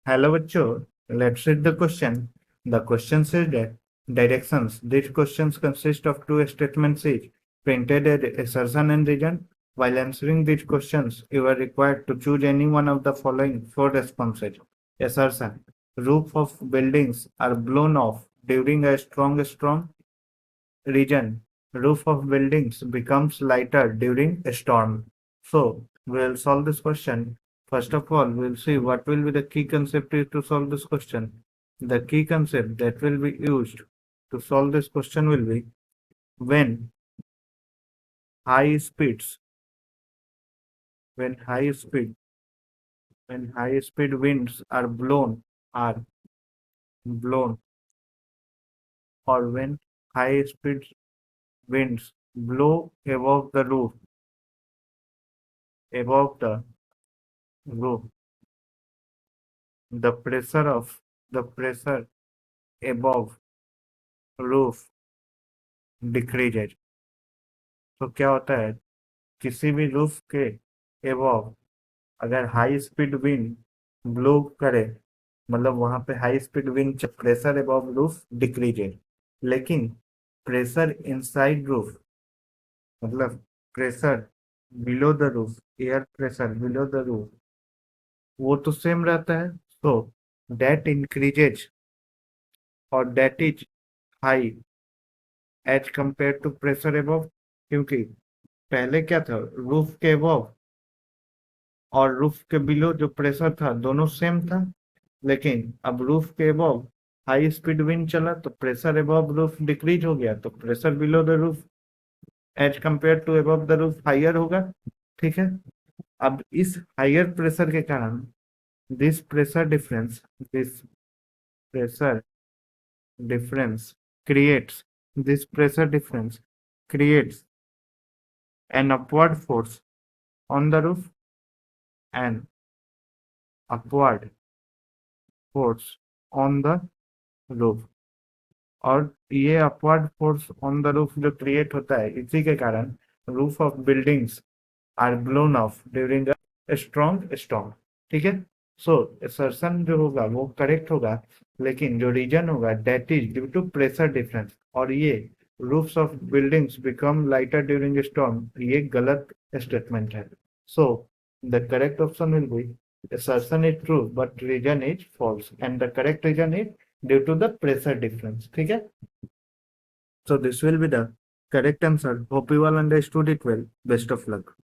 Hello bachcho, let's read the question. The question says that directions. These questions consist of two statements each, printed as assertion and reason. While answering these questions, you are required to choose any one of the following four responses. Assertion. Roof of buildings are blown off during a strong storm. Reason. Roof of buildings becomes lighter during a storm. So, we'll solve this question. First of all, we'll see what will be the key concept to solve this question. The key concept that will be used to solve this question will be when high speeds, when high speed, when high speed winds are blown, or when high speed winds blow above the roof, the pressure above roof decreases. तो क्या होता है, किसी भी roof के above अगर high speed wind blow करे, मतलब वहां पे high speed wind, pressure above roof decreases, लेकिन प्रेशर इनसाइड रूफ, मतलब pressure below the roof, air pressure below the roof, वो तो सेम रहता है. सो दैट इंक्रीजेज और that is high as compare to pressure above. क्योंकि पहले क्या था, रूफ के अबव और रूफ के बिलो जो प्रेशर था दोनों सेम था, लेकिन अब रूफ के अबव हाई स्पीड विंड चला तो प्रेशर अबव रूफ डिक्रीज हो गया, तो pressure below the roof as compare to above the roof higher होगा. ठीक है. अब इस हायर प्रेशर के कारण this pressure difference this pressure difference this pressure difference creates an upward force on the roof, and upward force on the roof. और ये upward force on the roof जो क्रिएट होता है, इसी के कारण roof of buildings are blown off during a strong storm. ठीक है. सो असर्शन जो होगा वो करेक्ट होगा, लेकिन जो रीजन होगा that is due to pressure difference, और ये roofs of buildings become lighter during a storm, ये गलत स्टेटमेंट है. So the correct option will be assertion is true but reason is false, and the correct reason is due to the pressure difference. ठीक है. So this will be the correct answer. Hope you all understood it well. Best of luck.